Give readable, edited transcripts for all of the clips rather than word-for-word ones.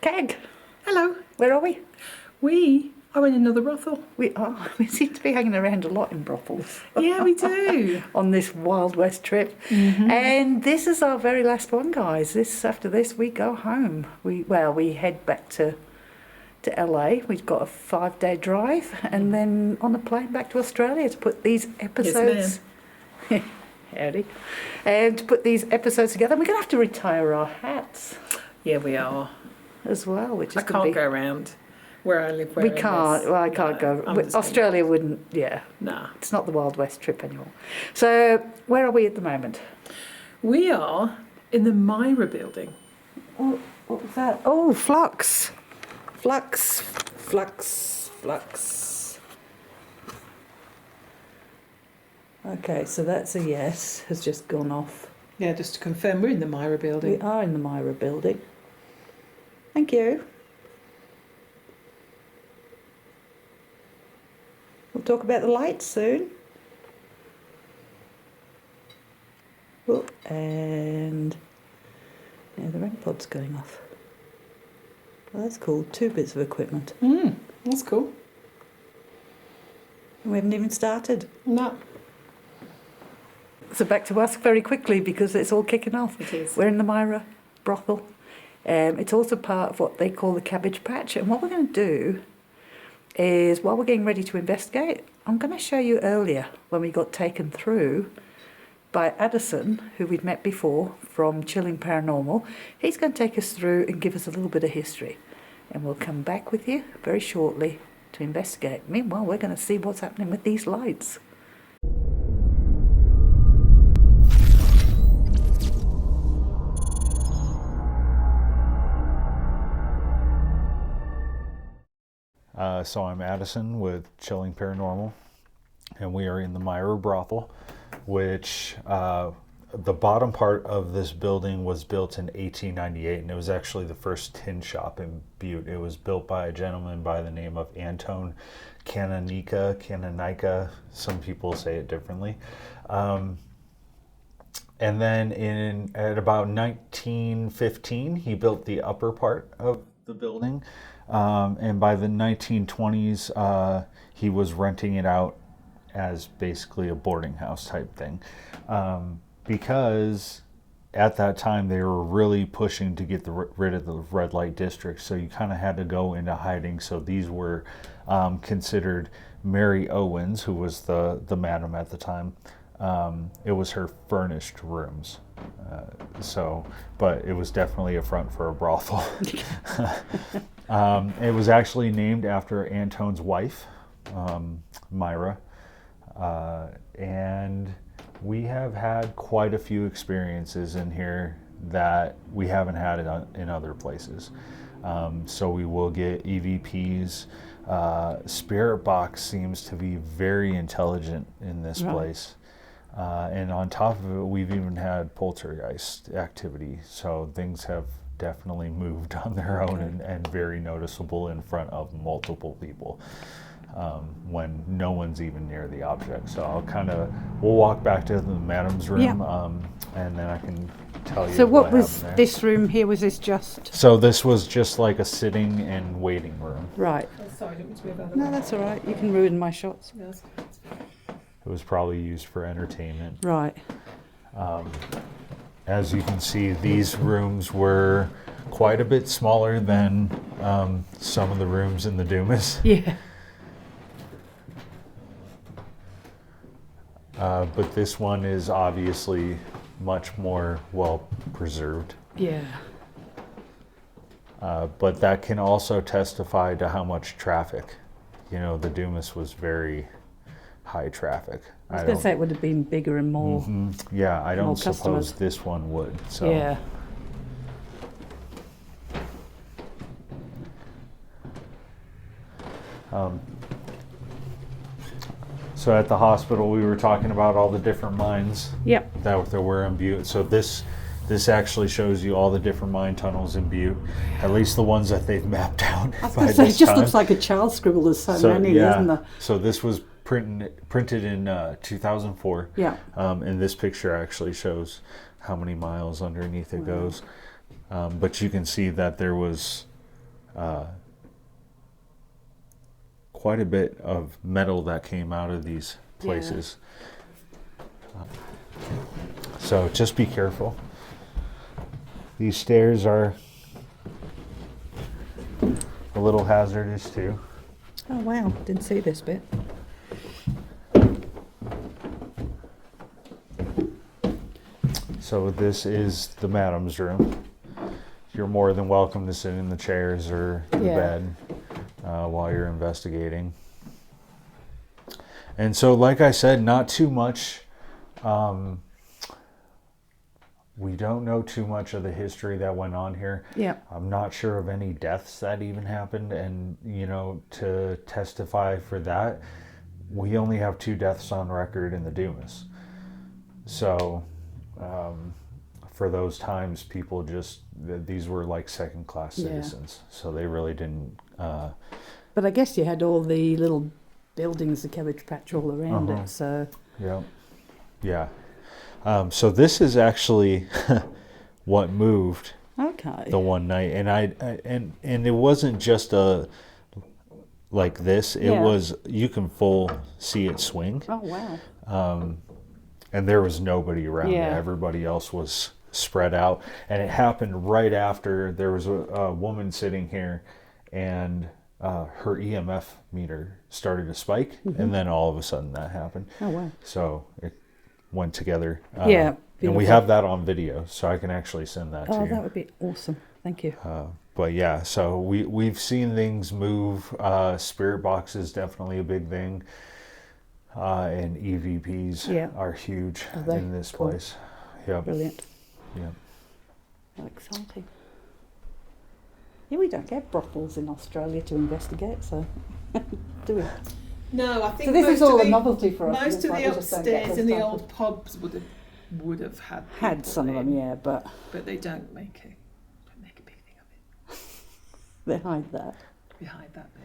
Kag, Hello. where are we? We are in another brothel. We are. We seem to be hanging around a lot in brothels. Yeah, we do. On this Wild West trip. And this is our very last one, guys. After this, we go home. We head back to LA. We've got a 5-day drive and then on a plane back to Australia to put these episodes... Yes, Howdy. And to put these episodes together. We're going to have to retire our hats Yeah, we are. as well, which is I can't go around where I live. We can't. Well, I can't go. Australia wouldn't. Yeah. Nah. It's not the Wild West trip anymore. So where are we at the moment? We are in the Myra Building. What was that? Oh, flux. Okay, so that's a yes. Has just gone off. Yeah, just to confirm, we're in the Myra Building. We are in the Myra Building. Thank you. We'll talk about the lights soon. Oh, and yeah, the REM pod's going off. Well, that's cool. 2 bits of equipment. That's cool. We haven't even started. No. So back to us very quickly because it's all kicking off. It is. We're in the Myra brothel. It's also part of what they call the Cabbage Patch. And what we're going to do is, while we're getting ready to investigate, I'm going to show you earlier when we got taken through by Addison, who we'd met before from Chilling Paranormal. He's going to take us through and give us a little bit of history. And we'll come back with you very shortly to investigate. Meanwhile, we're going to see what's happening with these lights. So I'm Addison with Chilling Paranormal, and we are in the Myra brothel, which the bottom part of this building was built in 1898, and it was actually the first tin shop in Butte. It was built by a gentleman by the name of Antone Canonica. Some people say it differently. And then at about 1915, he built the upper part of the building. And by the 1920s, he was renting it out as basically a boarding house type thing. Because at that time they were really pushing to get rid of the red light district. So you kind of had to go into hiding. So these were considered Mary Owens, who was the madam at the time. It was her furnished rooms. But it was definitely a front for a brothel. It was actually named after Antone's wife, Myra, and we have had quite a few experiences in here that we haven't had in other places. So we will get EVPs. Spirit box seems to be very intelligent in this place. And on top of it, we've even had poltergeist activity. So things have definitely moved on their own and very noticeable in front of multiple people when no one's even near the object. So we'll walk back to the madam's room and then I can tell you. So what was this room here? Was this just? So this was just like a sitting and waiting room. Right. Oh, sorry, I didn't mean to move out of No, that's all right. You can ruin my shots. Yes. It was probably used for entertainment. Right. As you can see, these rooms were quite a bit smaller than some of the rooms in the Dumas. Yeah. But this one is obviously much more well preserved. Yeah. But that can also testify to how much traffic. You know, the Dumas was very high traffic. I was going to say it would have been bigger and more. Yeah, I don't suppose customers. this one would. So. Yeah. So at the hospital, we were talking about all the different mines Yep. that there were in Butte. So this actually shows you all the different mine tunnels in Butte, at least the ones that they've mapped out. I was going to say, it just looks like a child scribble. There's so many, isn't there? So this was printed in 2004. Yeah. And this picture actually shows how many miles underneath it goes. But you can see that there was quite a bit of metal that came out of these places. So just be careful. These stairs are a little hazardous too. Oh wow, didn't see this bit. So this is the madam's room. You're more than welcome to sit in the chairs or the bed while you're investigating. And so, like I said, not too much. We don't know too much of the history that went on here. Yeah. I'm not sure of any deaths that even happened. And, to testify for that, we only have 2 deaths on record in the Dumas. So, for those times, people these were like second-class citizens. So they really didn't... But I guess you had all the little buildings, the cabbage patch all around it, so... Yeah. So this is actually what moved the one night. And and it wasn't just like this. It was, you can see it swing. Oh, wow. And there was nobody around. Yeah. Everybody else was spread out. And it happened right after there was a woman sitting here, and her EMF meter started to spike, and then all of a sudden that happened. Oh, wow. So it went together. Yeah. And we have that on video, so I can actually send that to you. Oh, that would be awesome. Thank you. But yeah, so we've seen things move. Spirit boxes, definitely a big thing. And EVPs are huge in this place. Yeah. Brilliant. Yeah. How exciting. Yeah, we don't get brothels in Australia to investigate, so do we? No, I think So this most is all of a novelty for us. Most of Like, the we just don't get upstairs this in the type old of- pubs would have had people some of them, in, yeah, but but they don't make a big thing of it. they hide that. Behind that bit.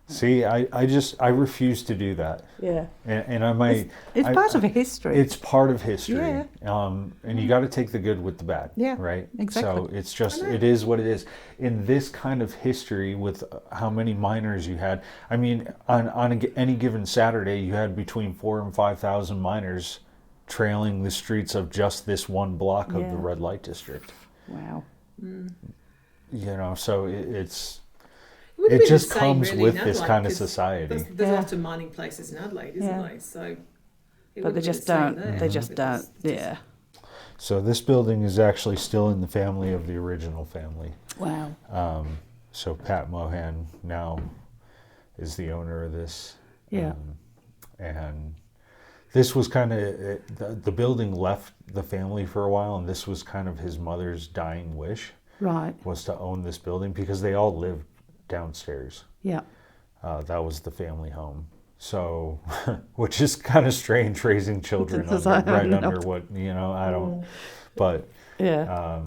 See, I refuse to do that. Yeah. And I might... It's part of a history. It's part of history. Yeah. And you got to take the good with the bad. Yeah, Right? exactly. So it's just, it is what it is. In this kind of history, with how many miners you had, I mean, on any given Saturday, you had between 4,000 and 5,000 miners trailing the streets of just this one block of the red light district. Wow. So it's... would have It been just the same, comes really, with in this Adelaide, kind of 'cause society. There's Yeah. lots of mining places in Adelaide, isn't Yeah. there? So, it But would they be just the same don't. there, They just don't. because Yeah. So this building is actually still in the family of the original family. Wow. So Pat Mohan now is the owner of this. Yeah. And this was kind of, the building left the family for a while, and this was kind of his mother's dying wish, Right. was to own this building, because they all lived downstairs. Yeah. That was the family home. So, which is kind of strange, raising children Because under, I right don't know. under what, I don't, but Yeah.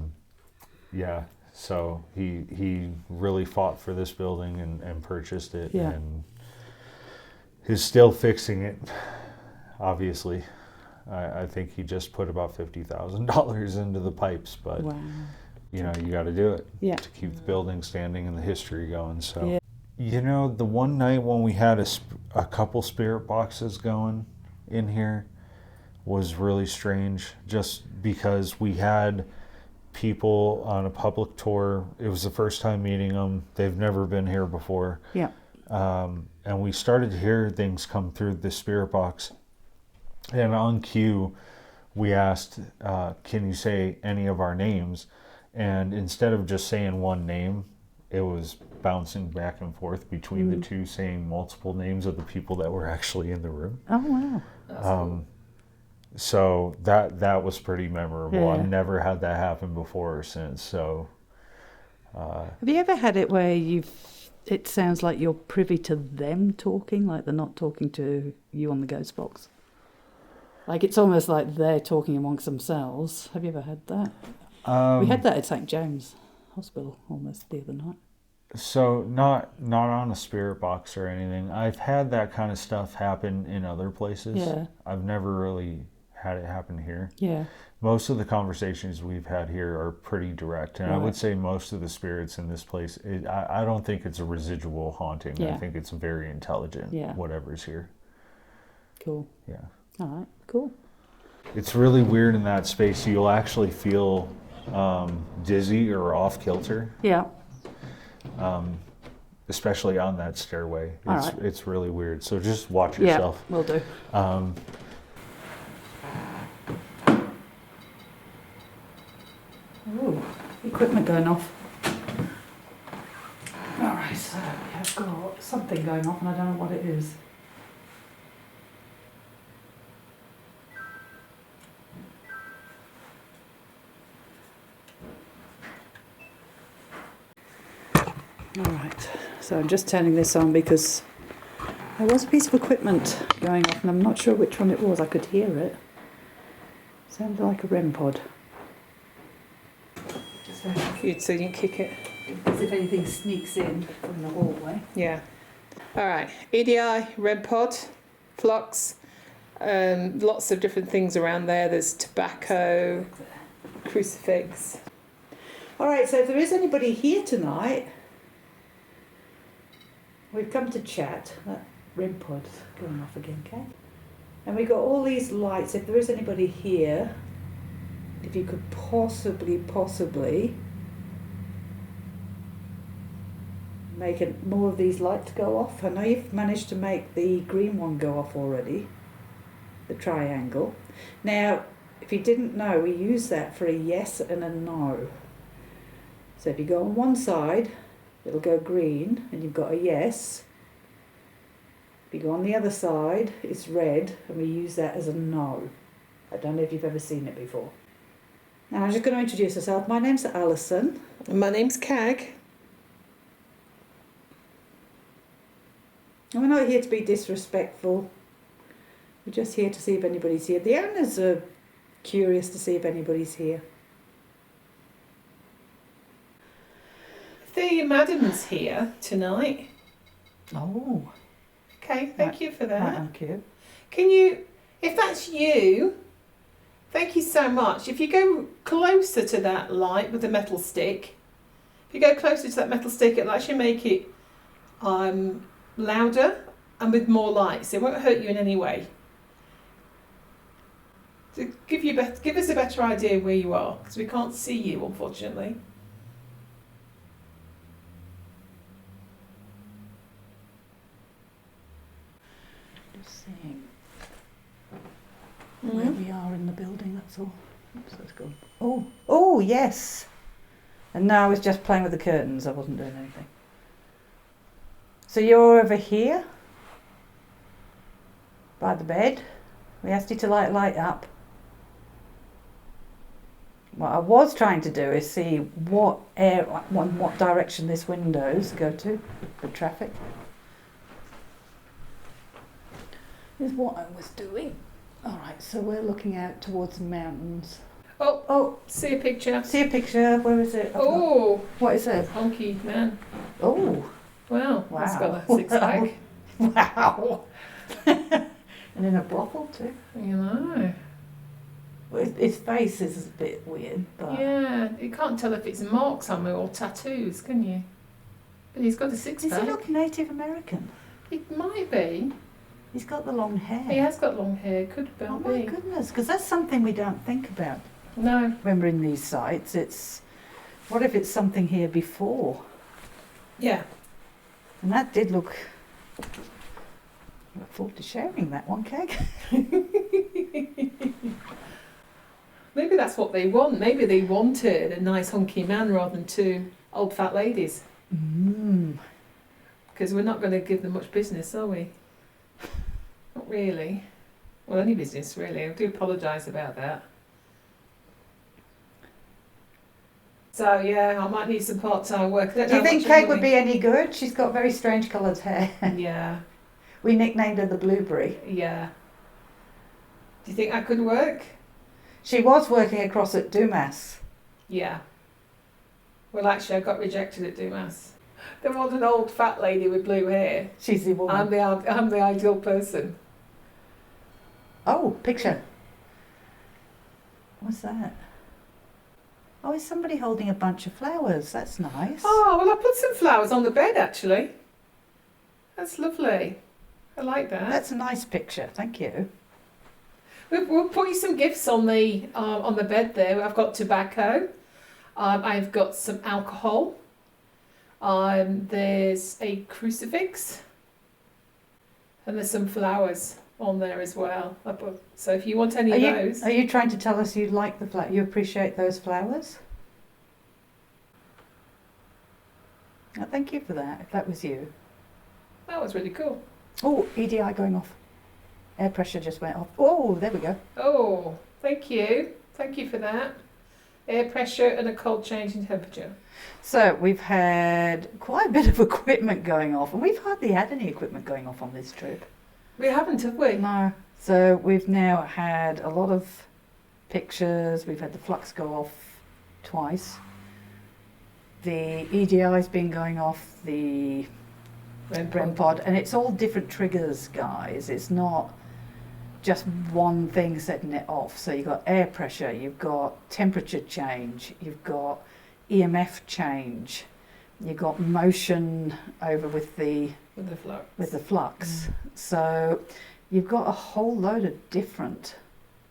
yeah, so he really fought for this building and purchased it, Yeah. and is still fixing it, obviously. I think he just put about $50,000 into the pipes, but Wow. you got to do it Yeah. to keep the building standing and the history going. So, Yeah. the one night when we had a couple spirit boxes going in here was really strange, just because we had people on a public tour. It was the first time meeting them. They've never been here before. Yeah. And we started to hear things come through the spirit box. And on cue, we asked, can you say any of our names? And instead of just saying one name, it was bouncing back and forth between the two, saying multiple names of the people that were actually in the room. Oh, wow. That's cool. So that was pretty memorable. Yeah. I've never had that happen before or since. So Have you ever had it where it sounds like you're privy to them talking, like they're not talking to you on the ghost box? Like it's almost like they're talking amongst themselves. Have you ever had that? We had that at St. James Hospital almost the other night. So not on a spirit box or anything. I've had that kind of stuff happen in other places. Yeah. I've never really had it happen here. Yeah. Most of the conversations we've had here are pretty direct, and I Right. would say most of the spirits in this place, I don't think it's a residual haunting. Yeah. I think it's very intelligent, Yeah. whatever's here. Cool. Yeah. All right. Cool. It's really weird in that space. You'll actually feel dizzy or off kilter, Yeah. especially on that stairway. All It's, right. it's really weird. So just watch Yeah. yourself. Will do. Ooh, equipment going off. Alright, so we have got something going off and I don't know what it is. Alright, so I'm just turning this on because there was a piece of equipment going off and I'm not sure which one it was. I could hear it. Sounded like a REM pod. So you can kick it. As if anything sneaks in from the hallway. Yeah. All right. EDI, red pod, flux, lots of different things around there. There's tobacco, crucifix. Alright, so if there is anybody here tonight, we've come to chat. That REM pod's going off again, Kay. And we've got all these lights. If there is anybody here, if you could possibly make more of these lights go off. I know you've managed to make the green one go off already, the triangle. Now, if you didn't know, we use that for a yes and a no. So if you go on one side, it'll go green and you've got a yes. If you go on the other side, it's red and we use that as a no. I don't know if you've ever seen it before. Now I'm just going to introduce myself. My name's Alison. My name's Kag. And we're not here to be disrespectful. We're just here to see if anybody's here. The owners are curious to see if anybody's here. The madam's here tonight. Oh, Okay, thank you for that. thank you. Can you, if that's you, thank you so much. If you go closer to that light with the metal stick, if you go closer to that metal stick, it'll actually make it louder and with more lights. It won't hurt you in any way. To give us a better idea where you are, because we can't see you, unfortunately. Just seeing where we are in the building, that's all. Oops, that's gone. Oh, yes. And now I was just playing with the curtains. I wasn't doing anything. So you're over here by the bed. We asked you to light up. What I was trying to do is see what direction this windows go to, the traffic. Is what I was doing. All right, so we're looking out towards the mountains. Oh, see a picture. See a picture. Where is it? Oh, What is it? honky man. Oh, Wow, that's Wow. got a six-pack. wow. And in a brothel too. You know. Well, his face is a bit weird, but Yeah, you can't tell if it's marks on him or tattoos, can you? But he's got a does he six-pack. look Native American? It might be. He's got the long hair. He has got long hair, could well Oh my be. goodness, because that's something we don't think about No. when we're in these sites. It's, what if it's something here before? Yeah. And that did look. I look forward to sharing that one, Keg. Maybe that's what they want. Maybe they wanted a nice hunky man rather than two old fat ladies. Because we're not going to give them much business, are we? Not really. Well, any business, really. I do apologise about that. So, yeah, I might need some part-time work. Do you think Keg would be any good? She's got very strange coloured hair. Yeah, We nicknamed her the Blueberry. yeah. Do you think I could work? She was working across at Dumas. Yeah. Well, actually, I got rejected at Dumas. There was an old fat lady with blue hair. She's the woman. I'm the ideal person. Oh, picture. What's that? Oh, is somebody holding a bunch of flowers? That's nice. Oh, well, I put some flowers on the bed, actually. That's lovely. I like that. That's a nice picture. Thank you. We'll put you some gifts on the bed there. I've got tobacco. I've got some alcohol. There's a crucifix. And there's some flowers on there as well. So if you want any of those. Are you trying to tell us you like the flower? You appreciate those flowers? Oh, thank you for that, if that was you. That was really cool. Oh, EDI going off. Air pressure just went off. Oh, there we go. Oh, thank you. Thank you for that. Air pressure and a cold change in temperature. So we've had quite a bit of equipment going off, and we've hardly had any equipment going off on this trip. We haven't, have we? No. So we've now had a lot of pictures. We've had the flux go off twice. The EDI's been going off, the REM pod, and it's all different triggers, guys. It's not just one thing setting it off. So you've got air pressure, you've got temperature change, you've got EMF change, you've got motion over with the flux. So you've got a whole load of different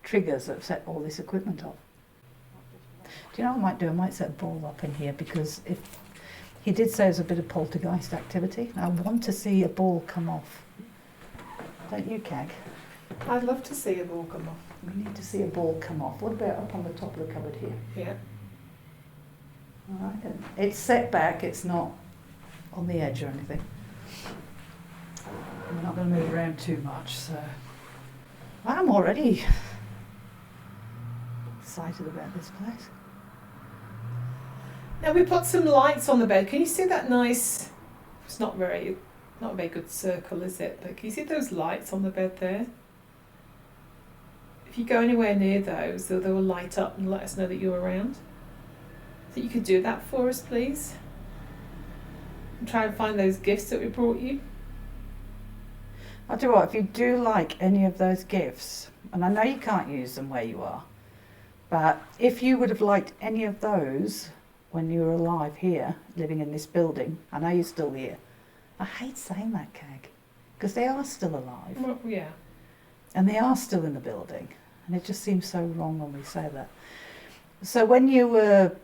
triggers that have set all this equipment off. Do you know what I might do? I might set a ball up in here, because if he did say there's a bit of poltergeist activity, I want to see a ball come off. Don't you, Kag? I'd love to see a ball come off. We need to see a ball come off. What about up on the top of the cupboard here? Yeah. All right, then. It's set back, it's not on the edge or anything. We're not going to move around too much, so I'm already excited about this place. Now we put some lights on the bed. Can you see that nice? It's not a very good circle, is it? But can you see those lights on the bed there? If you go anywhere near those, they will light up and let us know that you're around. So you could do that for us, please. And try and find those gifts that we brought you. I'll tell you what, if you do like any of those gifts, and I know you can't use them where you are, but if you would have liked any of those when you were alive here, living in this building, I know you're still here. I hate saying that, Kag, because they are still alive. Well, yeah. And they are still in the building, and it just seems so wrong when we say that. So when you were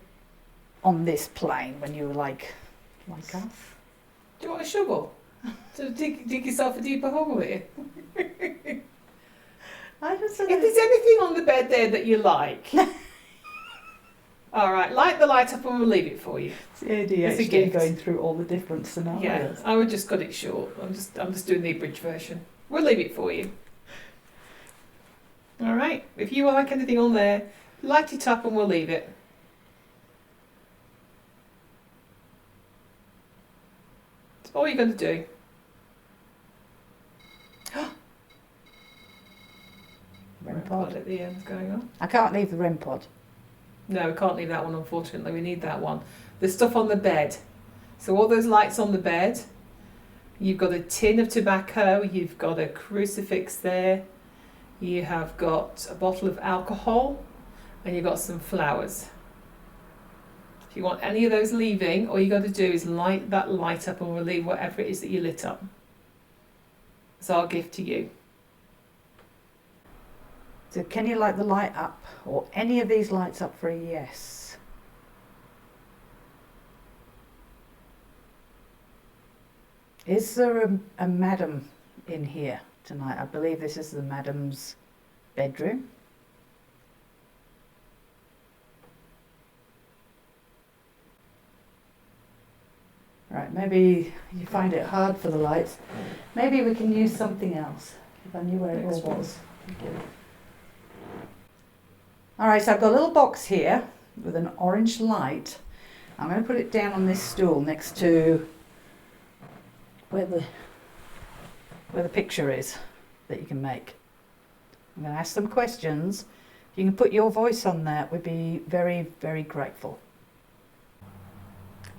on this plane, when you were like us, Do you want a shovel to dig yourself a deeper hole here? I just If there's anything on the bed there that you like, all right, light the light up and we'll leave it for you. it's It's a gift. going through all the different scenarios. Yeah, I would just cut it short. I'm just doing the abridged version. We'll leave it for you. All right. If you like anything on there, light it up and we'll leave it. That's all you're going to do. REM pod. at the end's going on. I can't leave the REM pod. No, we can't leave that one, unfortunately. We need that one. The stuff on the bed. So all those lights on the bed. You've got a tin of tobacco. You've got a crucifix there. You have got a bottle of alcohol. And you've got some flowers. If you want any of those leaving, all you got to do is light that light up and we'll leave whatever it is that you lit up. It's our gift to you. So can you light the light up, or any of these lights up for a yes? Is there a madam in here tonight? I believe this is the madam's bedroom. Right, maybe you find it hard for the lights. Maybe we can use something else, if I knew where it all was. Thank you. Alright, so I've got a little box here with an orange light. I'm going to put it down on this stool next to where the picture is that you can make. I'm going to ask some questions. If you can put your voice on that, we'd be very, very grateful.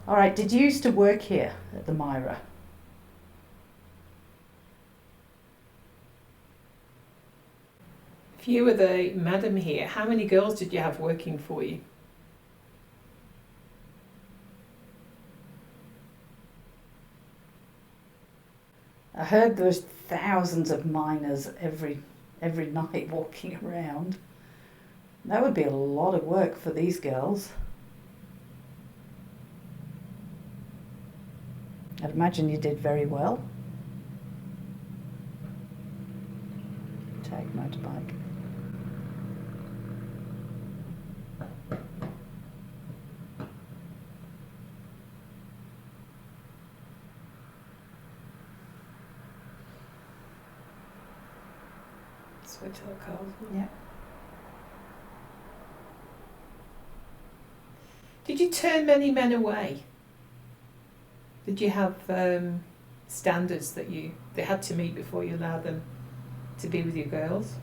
Alright, did you used to work here at the Myra? If If you were the madam here, how many girls did you have working for you? I heard there was thousands of miners every night walking around. That would be a lot of work for these girls. I'd imagine you did very well. Tag motorbike. Switch the cars. Yeah. Did you turn many men away? Did you have standards that they had to meet before you allowed them to be with your girls?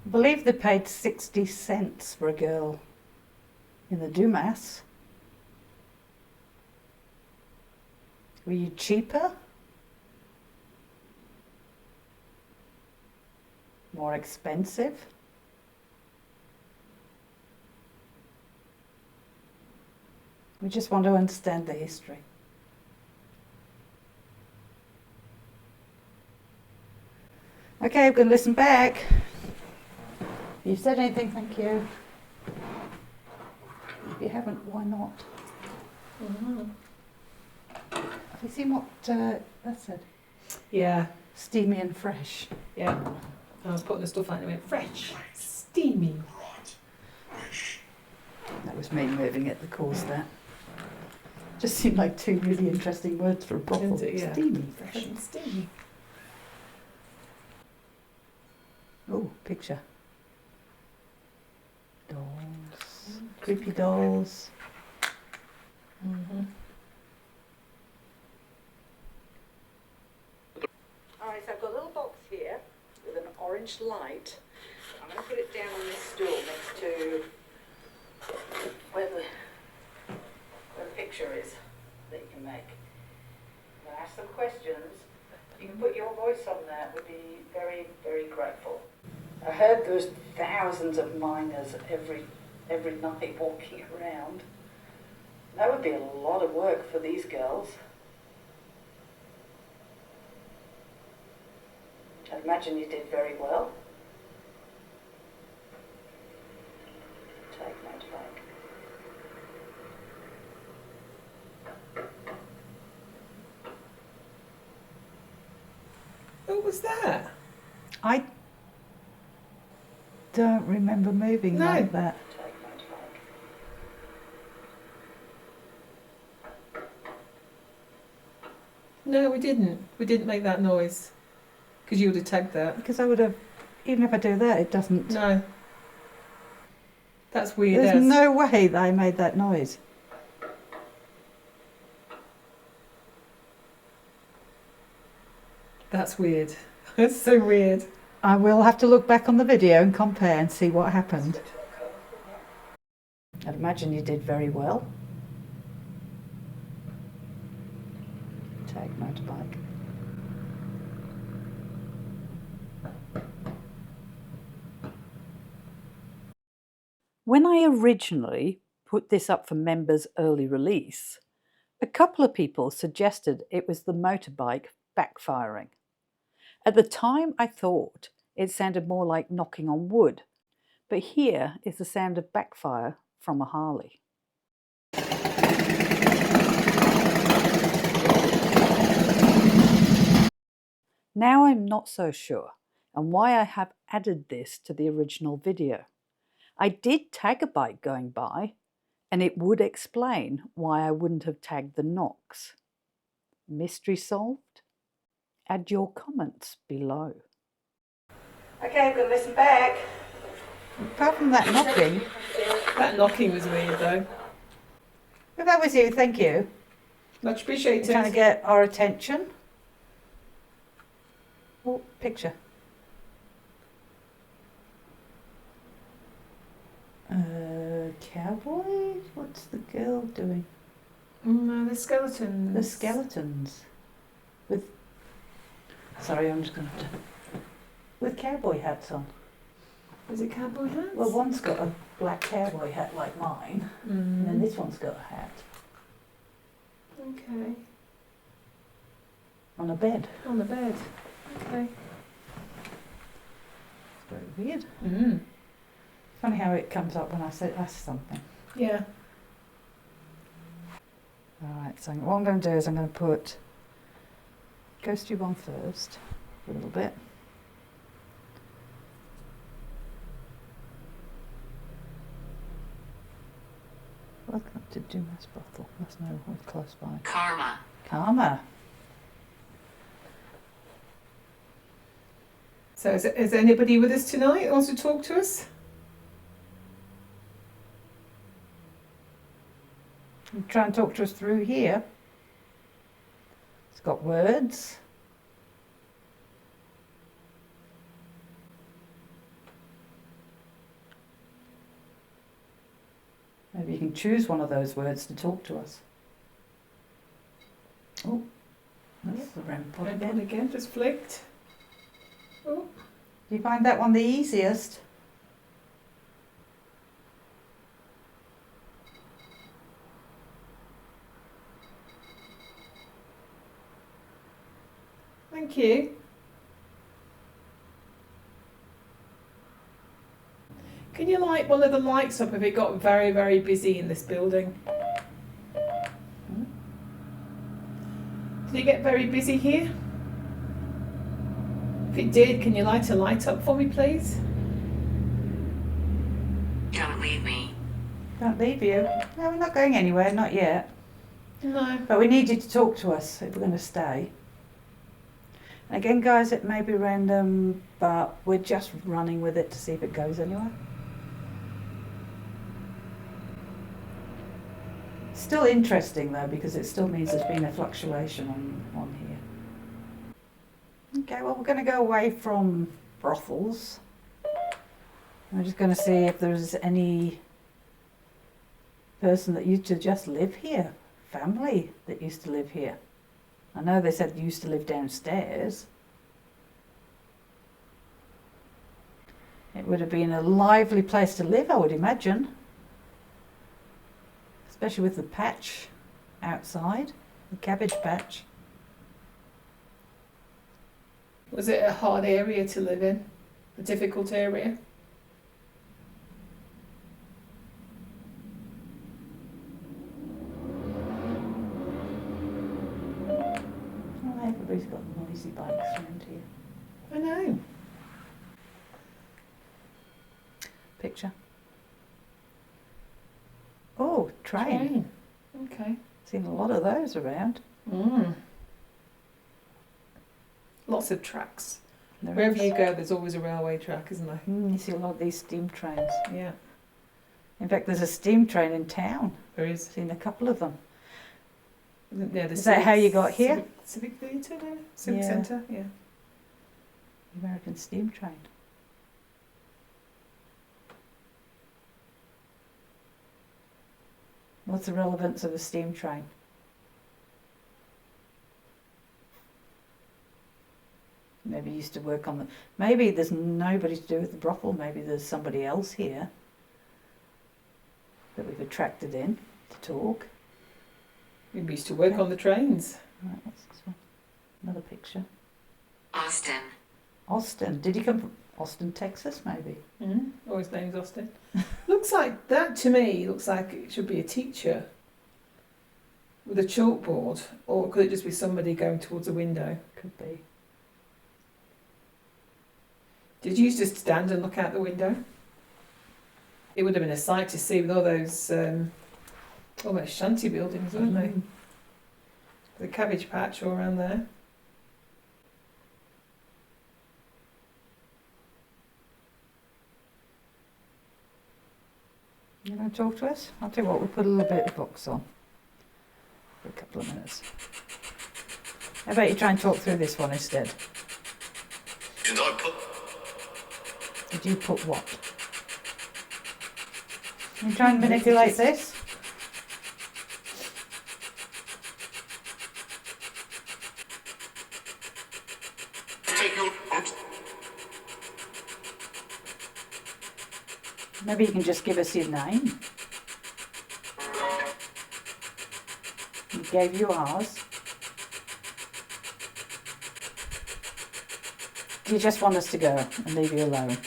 I believe they paid 60 cents for a girl in the Dumas. Were you cheaper? More expensive? We just want to understand the history. Okay, I'm going to listen back. If you've said anything, thank you. If you haven't, why not? Mm-hmm. Have you seen what that said? Yeah, Steamy and fresh. yeah. I was putting the stuff out and it went fresh, steamy. That was me moving it that caused that. Just seemed like two really interesting words for a brothel. Isn't it? Yeah. Steamy. Fresh and steamy. Oh, picture. Dolls. Creepy dolls. Mm-hmm. Alright, so I've got a little box here with an orange light. I'm going to put it down on this stool next to where the picture is that you can make. I'm going to ask some questions. If you can put your voice on that, we'd be very, very grateful. I heard there was thousands of miners every night walking around. That would be a lot of work for these girls. I'd imagine you did very well. Take motorbike. What was that? I don't remember moving No. like that. Take motorbike. No, we didn't. We didn't make that noise. Because you would have tagged that. Because I would have, even if I do that, it doesn't. No. That's weird. There's no way that I made that noise. That's weird. That's so weird. I will have to look back on the video and compare and see what happened. I'd imagine you did very well. Take motorbike. When I originally put this up for members' early release, a couple of people suggested it was the motorbike backfiring. At the time, I thought it sounded more like knocking on wood, but here is the sound of backfire from a Harley. Now I'm not so sure, and why I have added this to the original video. I did tag a bike going by, and it would explain why I wouldn't have tagged the knocks. Mystery solved? Add your comments below. Okay, I'm going to listen back. Apart from that knocking. That knocking was weird though. If that was you, thank you. Much appreciated. Trying to get our attention. Oh, picture. Cowboys? What's the girl doing? No, the skeletons. The skeletons. With Sorry, I'm just going to... With cowboy hats on. Is it cowboy hats? Well, one's got a black cowboy hat like mine, and then this one's got a hat. Okay. On a bed. On the bed. Okay. It's very weird. Mm. Funny how it comes up when I say ask something. Yeah. Alright, so what I'm going to do is I'm going to put Ghost Tube on first, for a little bit. Welcome to Dumas Brothel. Must know we're close by. Karma. Karma. So is anybody with us tonight that wants to talk to us? You try and talk to us through here. It's got words. Maybe you can choose one of those words to talk to us. Oh, that's the REM pod Red again. one again, just flicked. Oh. Do you find that one the easiest? Thank you. Can you light one of the lights up if it got very, very busy in this building? Did it get very busy here? If it did, can you light a light up for me, please? Don't leave me. Don't leave you. No, we're not going anywhere, not yet. No. But we need you to talk to us if we're going to stay. And again, guys, it may be random, but we're just running with it to see if it goes anywhere. Still interesting though, because it still means there's been a fluctuation on here. Okay, well, we're going to go away from brothels. We're just going to see if there's any person that used to just live here, family that used to live here. I know they said they used to live downstairs. It would have been a lively place to live, I would imagine. Especially with the patch outside, the cabbage patch. Was it a hard area to live in? A difficult area? Oh, everybody's got noisy bikes around here. I know. Picture. Oh, train. Okay. Seen a lot of those around. Mm. Lots of tracks. There Wherever is. you go, there's always a railway track, isn't there? You see a lot of these steam trains. Yeah, In fact, there's a steam train in town. there is. Seen a couple of them. Yeah, the Is that how you got here? Civic Theatre, no? Civic Yeah. Centre, yeah. The American steam train. What's the relevance of a steam train? Maybe you used to work on the... Maybe there's nobody to do with the brothel. Maybe there's somebody else here that we've attracted in to talk. We used to work on the trains. Right, what's this one? Another picture. Austin. Austin. Did he come from Austin, Texas, maybe? Mm. Oh, his name's Austin. Looks like, that to me, looks like it should be a teacher with a chalkboard. Or could it just be somebody going towards a window? Could be. Did you used to stand and look out the window? It would have been a sight to see with all those almost shanty buildings, wouldn't they? The cabbage patch all around there. You want to talk to us? I'll tell you what, we'll put a little bit of box on for a couple of minutes. How about you try and talk through this one instead? Did I put Did you put what? You try and manipulate this? Maybe you can just give us your name. We gave you ours. Do you just want us to go and leave you alone? What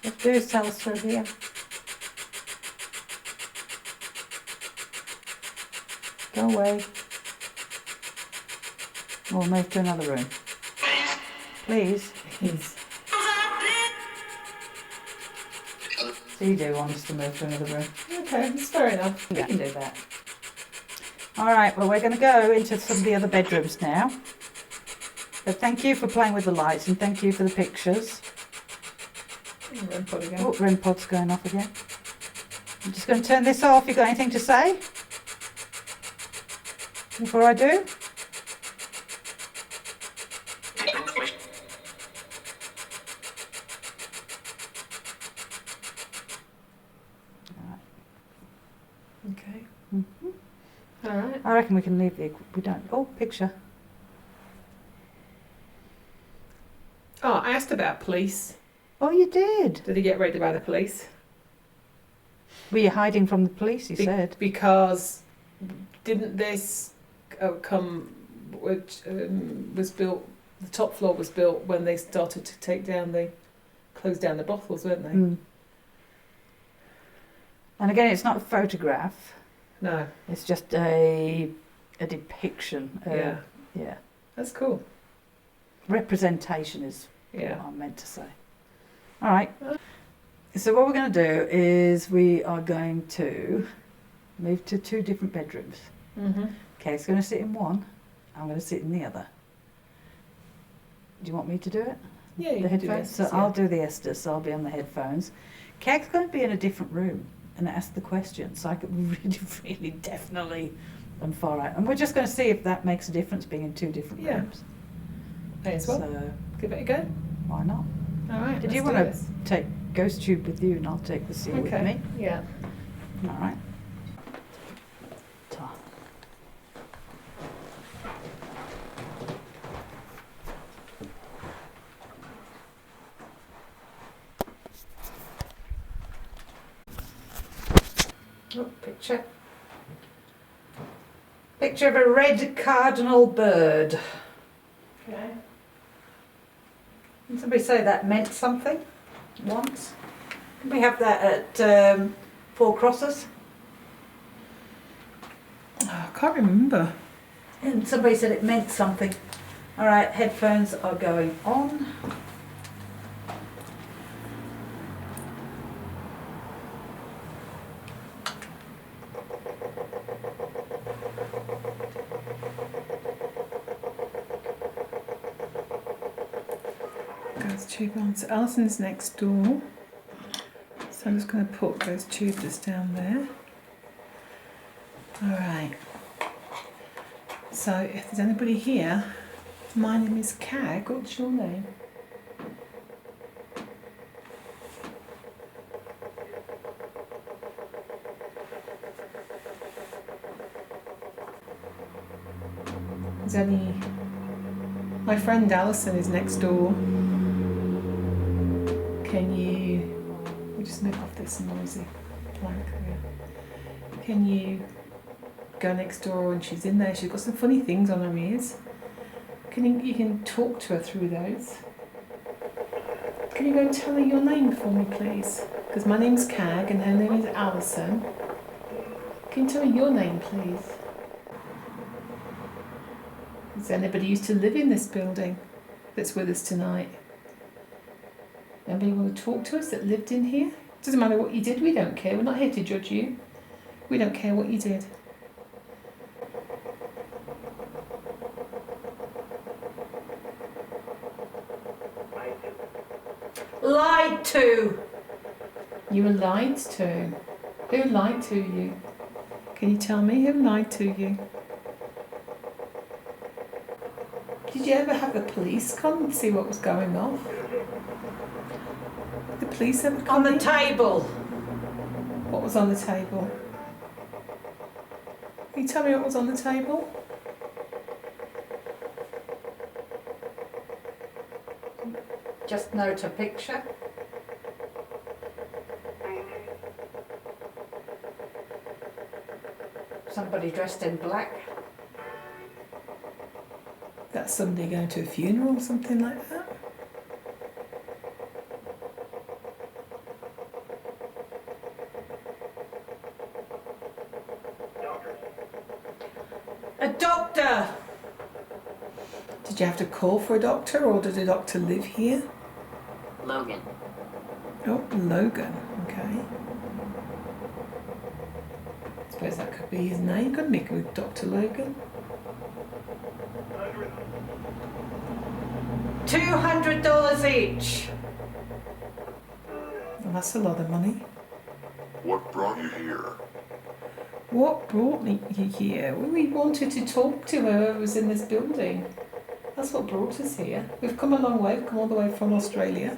you have to do is tell us through here. Go away. We'll move to another room. Please. Please. So you do want us to move to another room? Okay, that's fair enough. We can do that. All right, well, we're going to go into some of the other bedrooms now. But thank you for playing with the lights and thank you for the pictures. REM pod again. Oh, REM pod's going off again. I'm just going to turn this off. You got anything to say before I do? Okay. Mm-hmm. All right. I reckon we can leave the... We don't... Oh, picture. Oh, I asked about police. Oh, you did? Did he get raided by the police? Were you hiding from the police, you said? Because didn't this come, which was built, the top floor was built when they started to close down the brothels, weren't they? Mm. And again, it's not a photograph. No. It's just a depiction. Yeah. Yeah. That's cool. Representation is Yeah. what I meant to say. All right. So what we're going to do is we are going to move to 2 different bedrooms. Mm-hmm. Okay, it's going to sit in one. I'm going to sit in the other. Do you want me to do it? Yeah, you The can do headphones? this. So I'll do the Estus. I'll be on the headphones. Kag's going to be in a different room and ask the questions. So I could really, really, definitely am far out. And we're just going to see if that makes a difference being in 2 different Yeah. rooms. May as well. So Give it a go. why not? All right. Did you let's want do to this. take Ghost Tube with you and I'll take the seal with me? Yeah. All right. Ta. Oh, picture. Picture of a red cardinal bird. Okay. Did somebody say that meant something once? Can we have that at 4 Crosses? Oh, I can't remember. And somebody said it meant something. All right, headphones are going on. Goes tube on. So Alison's next door. So I'm just going to put those tubers down there. Alright. So if there's anybody here, my name is Kag. What's your name? Is any... My friend Alison is next door. Can you... We'll just move off this noisy blank area. Can you go next door and she's in there, she's got some funny things on her ears. You can talk to her through those. Can you go and tell her your name for me, please? Because my name's Kag and her name is Alison. Can you tell me your name, please? Does anybody used to live in this building that's with us tonight? Anybody want to talk to us that lived in here? Doesn't matter what you did, we don't care. We're not here to judge you. We don't care what you did. Lied to. You were lied to. Who lied to you? Can you tell me who lied to you? Did you ever have the police come and see what was going on? The police ever come On the in? table. What was on the table? Can you tell me what was on the table? Just note a picture. somebody dressed in black. That's somebody going to a funeral or something like that. A doctor! Did you have to call for a doctor or did the doctor live here? Logan. Oh, Logan. Okay. I suppose that could be his name, couldn't it? With Dr. Logan. $200 each. Well, that's a lot of money. What brought you here? What brought me here? Well, we wanted to talk to whoever was in this building. That's what brought us here. We've come a long way. We've come all the way from Australia.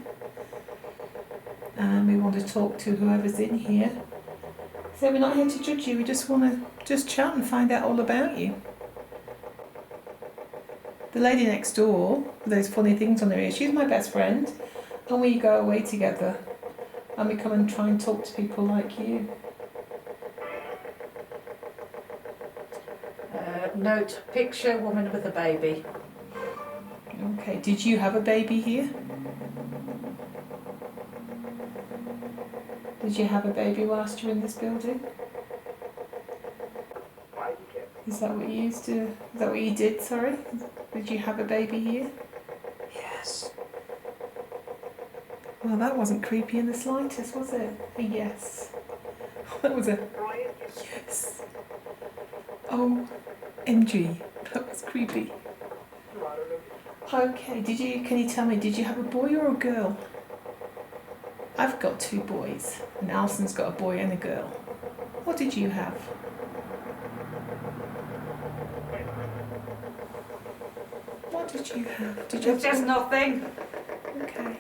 And we want to talk to whoever's in here. So we're not here to judge you. We just want to chat and find out all about you. The lady next door, with those funny things on her ear, she's my best friend. And we go away together. And we come and try and talk to people like you. Note, picture, woman with a baby. Okay, did you have a baby here? Did you have a baby whilst you were in this building? Is that what you used to, is that what you did, sorry? Did you have a baby here? Yes. Well, that wasn't creepy in the slightest, was it? A yes. That was a yes. Oh, MG, that was creepy. Okay, can you tell me, did you have a boy or a girl? I've got 2 boys, and Alison's got a boy and a girl. What did you have? What did you have? Did you It's just nothing. Okay.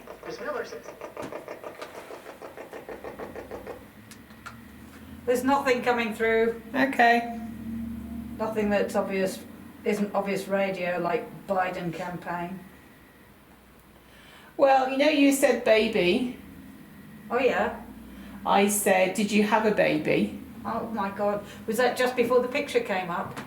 There's nothing coming through. Okay. Nothing that's obvious, isn't obvious radio like Biden campaign. Well, you know you said baby. Oh yeah. I said, did you have a baby? Oh my God. Was that just before the picture came up?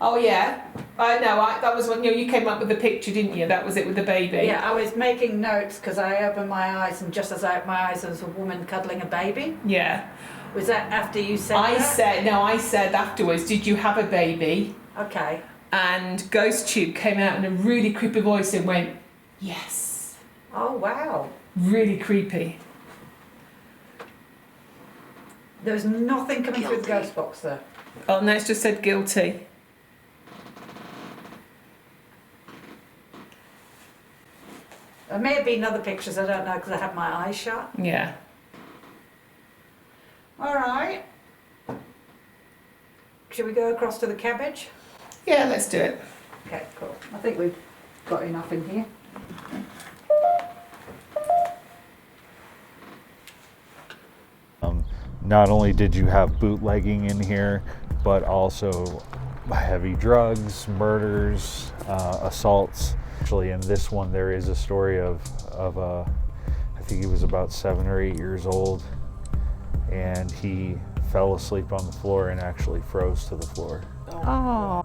Oh yeah. That was when you came up with the picture, didn't you? That was it with the baby. Yeah, I was making notes because I opened my eyes, and just as I opened my eyes, there was a woman cuddling a baby. Yeah. Was that after you said I that? said afterwards, did you have a baby? Okay. And Ghost Tube came out in a really creepy voice and went, yes. Oh wow. Really creepy. There was nothing coming through the Guilty. ghost box though. Oh, no, it's just said guilty. There may have been other pictures, I don't know, because I had my eyes shut. Yeah. All right. Should we go across to the cabbage? Yeah, let's do it. Okay, cool. I think we've got enough in here. Not only did you have bootlegging in here, but also heavy drugs, murders, assaults. Actually, in this one, there is a story of I think he was about 7 or 8 years old, and he fell asleep on the floor and actually froze to the floor. Oh.